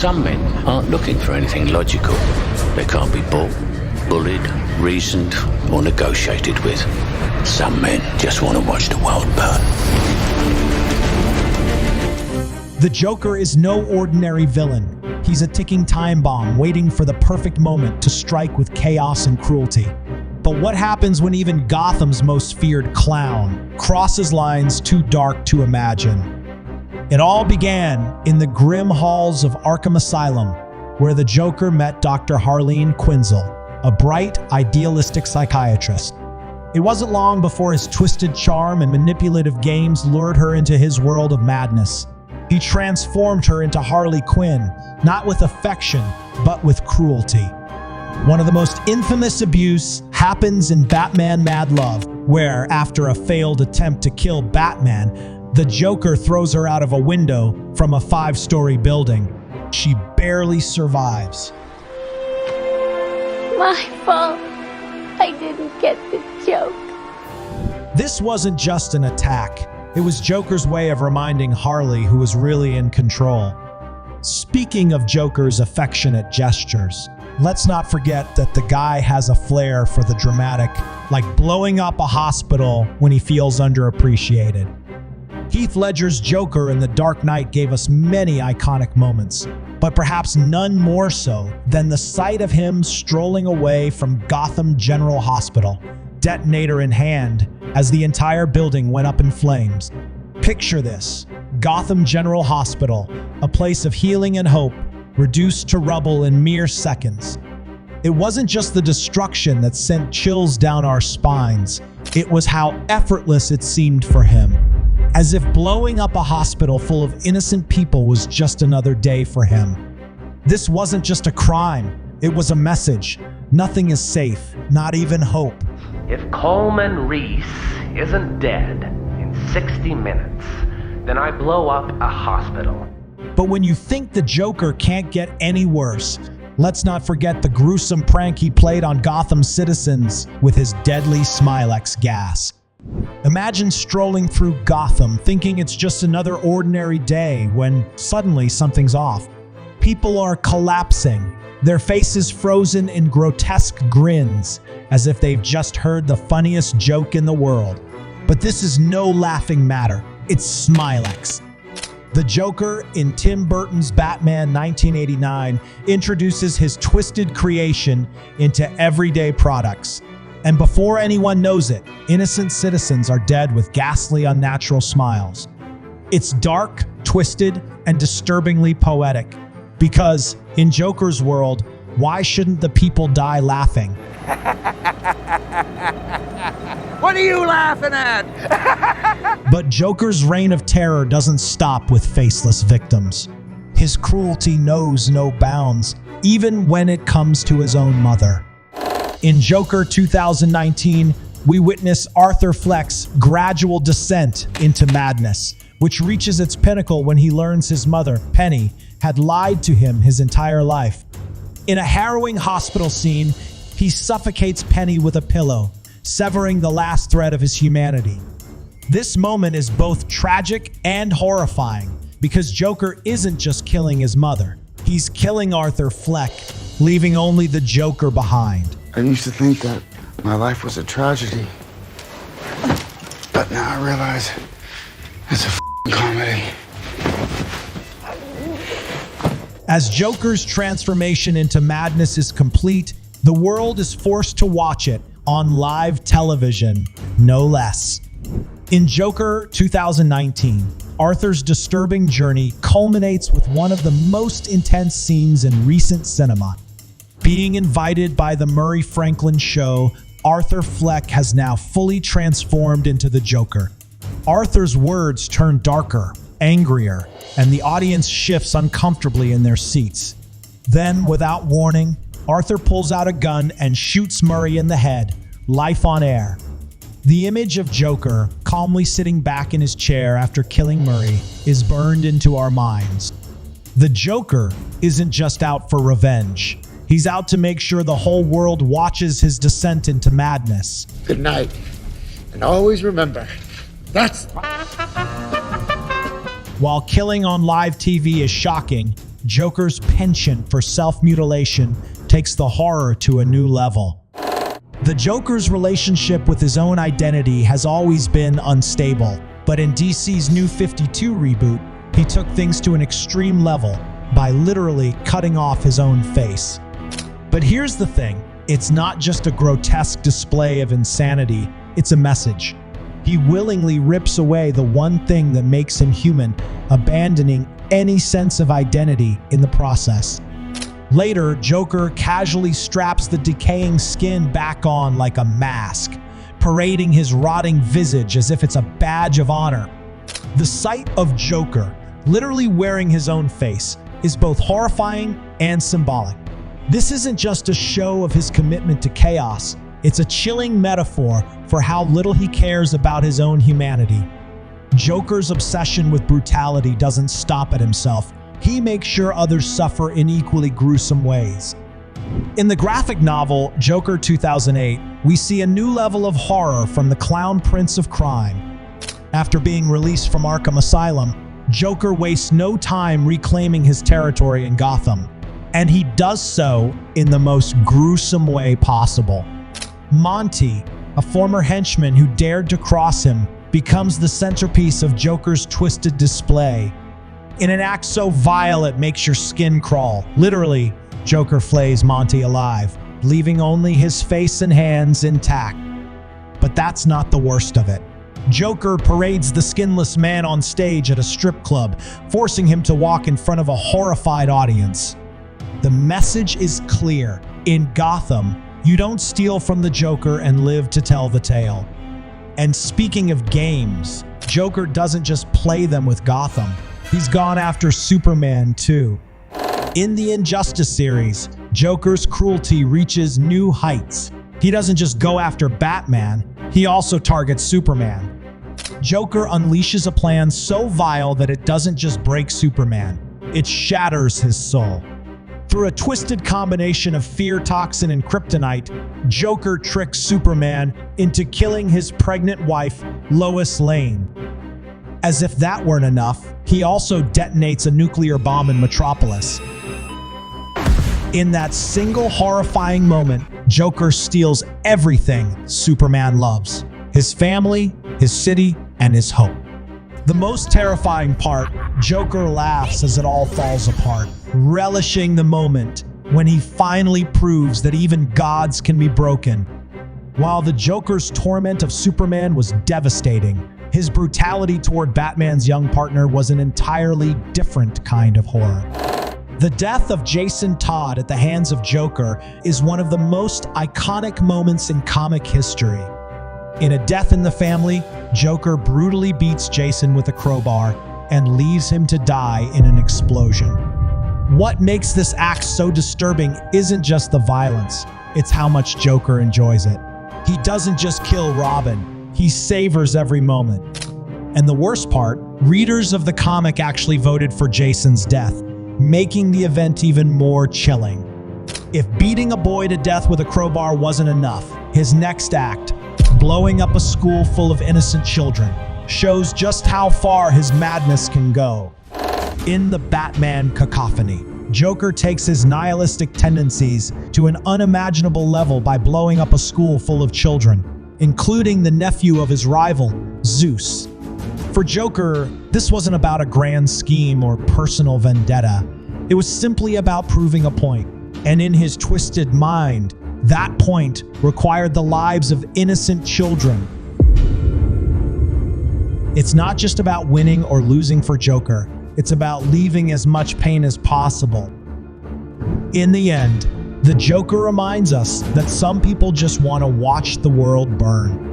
Some men aren't looking for anything logical. They can't be bought, bullied, reasoned, or negotiated with. Some men just want to watch the world burn. The Joker is no ordinary villain. He's a ticking time bomb waiting for the perfect moment to strike with chaos and cruelty. But what happens when even Gotham's most feared clown crosses lines too dark to imagine? It all began in the grim halls of Arkham Asylum, where the Joker met Dr. Harley Quinn, a bright, idealistic psychiatrist. It wasn't long before his twisted charm and manipulative games lured her into his world of madness. He transformed her into Harley Quinn, not with affection, but with cruelty. One of the most infamous abuse happens in Batman Mad Love, where, after a failed attempt to kill Batman, the Joker throws her out of a window from a 5-story building. She barely survives. My fault. I didn't get the joke. This wasn't just an attack. It was Joker's way of reminding Harley who was really in control. Speaking of Joker's affectionate gestures, let's not forget that the guy has a flair for the dramatic, like blowing up a hospital when he feels underappreciated. Heath Ledger's Joker in The Dark Knight gave us many iconic moments, but perhaps none more so than the sight of him strolling away from Gotham General Hospital, detonator in hand, as the entire building went up in flames. Picture this: Gotham General Hospital, a place of healing and hope, reduced to rubble in mere seconds. It wasn't just the destruction that sent chills down our spines, it was how effortless it seemed for him. As if blowing up a hospital full of innocent people was just another day for him. This wasn't just a crime, it was a message. Nothing is safe, not even hope. If Coleman Reese isn't dead in 60 minutes, then I blow up a hospital. But when you think the Joker can't get any worse, let's not forget the gruesome prank he played on Gotham citizens with his deadly Smilex gas. Imagine strolling through Gotham thinking it's just another ordinary day when suddenly something's off. People are collapsing, their faces frozen in grotesque grins, as if they've just heard the funniest joke in the world. But this is no laughing matter, it's Smilex. The Joker in Tim Burton's Batman 1989 introduces his twisted creation into everyday products. And before anyone knows it, innocent citizens are dead with ghastly, unnatural smiles. It's dark, twisted, and disturbingly poetic. Because, in Joker's world, why shouldn't the people die laughing? What are you laughing at? But Joker's reign of terror doesn't stop with faceless victims. His cruelty knows no bounds, even when it comes to his own mother. In Joker 2019, we witness Arthur Fleck's gradual descent into madness, which reaches its pinnacle when he learns his mother, Penny, had lied to him his entire life. In a harrowing hospital scene, he suffocates Penny with a pillow, severing the last thread of his humanity. This moment is both tragic and horrifying, because Joker isn't just killing his mother. He's killing Arthur Fleck, leaving only the Joker behind. I used to think that my life was a tragedy. But now I realize it's a comedy. As Joker's transformation into madness is complete, the world is forced to watch it on live television, no less. In Joker 2019, Arthur's disturbing journey culminates with one of the most intense scenes in recent cinema. Being invited by the Murray Franklin show, Arthur Fleck has now fully transformed into the Joker. Arthur's words turn darker, angrier, and the audience shifts uncomfortably in their seats. Then, without warning, Arthur pulls out a gun and shoots Murray in the head, life on air. The image of Joker, calmly sitting back in his chair after killing Murray, is burned into our minds. The Joker isn't just out for revenge. He's out to make sure the whole world watches his descent into madness. Good night. And always remember, that's... While killing on live TV is shocking, Joker's penchant for self-mutilation takes the horror to a new level. The Joker's relationship with his own identity has always been unstable, but in DC's New 52 reboot, he took things to an extreme level by literally cutting off his own face. But here's the thing, it's not just a grotesque display of insanity, it's a message. He willingly rips away the one thing that makes him human, abandoning any sense of identity in the process. Later, Joker casually straps the decaying skin back on like a mask, parading his rotting visage as if it's a badge of honor. The sight of Joker literally wearing his own face is both horrifying and symbolic. This isn't just a show of his commitment to chaos, it's a chilling metaphor for how little he cares about his own humanity. Joker's obsession with brutality doesn't stop at himself. He makes sure others suffer in equally gruesome ways. In the graphic novel Joker 2008, we see a new level of horror from the Clown Prince of Crime. After being released from Arkham Asylum, Joker wastes no time reclaiming his territory in Gotham, and he does so in the most gruesome way possible. Monty, a former henchman who dared to cross him, becomes the centerpiece of Joker's twisted display. In an act so vile it makes your skin crawl. Literally, Joker flays Monty alive, leaving only his face and hands intact. But that's not the worst of it. Joker parades the skinless man on stage at a strip club, forcing him to walk in front of a horrified audience. The message is clear. In Gotham, you don't steal from the Joker and live to tell the tale. And speaking of games, Joker doesn't just play them with Gotham. He's gone after Superman too. In the Injustice series, Joker's cruelty reaches new heights. He doesn't just go after Batman, he also targets Superman. Joker unleashes a plan so vile that it doesn't just break Superman, it shatters his soul. Through a twisted combination of fear toxin and kryptonite, Joker tricks Superman into killing his pregnant wife, Lois Lane. As if that weren't enough, he also detonates a nuclear bomb in Metropolis. In that single horrifying moment, Joker steals everything Superman loves: his family, his city, and his hope. The most terrifying part, Joker laughs as it all falls apart, relishing the moment when he finally proves that even gods can be broken. While the Joker's torment of Superman was devastating, his brutality toward Batman's young partner was an entirely different kind of horror. The death of Jason Todd at the hands of Joker is one of the most iconic moments in comic history. In A Death in the Family, Joker brutally beats Jason with a crowbar and leaves him to die in an explosion. What makes this act so disturbing isn't just the violence, it's how much Joker enjoys it. He doesn't just kill Robin, he savors every moment. And the worst part, readers of the comic actually voted for Jason's death, making the event even more chilling. If beating a boy to death with a crowbar wasn't enough, his next act, blowing up a school full of innocent children, shows just how far his madness can go. In the Batman cacophony, Joker takes his nihilistic tendencies to an unimaginable level by blowing up a school full of children, including the nephew of his rival, Zeus. For Joker, this wasn't about a grand scheme or personal vendetta. It was simply about proving a point. And in his twisted mind, that point required the lives of innocent children. It's not just about winning or losing for Joker. It's about leaving as much pain as possible. In the end, the Joker reminds us that some people just want to watch the world burn.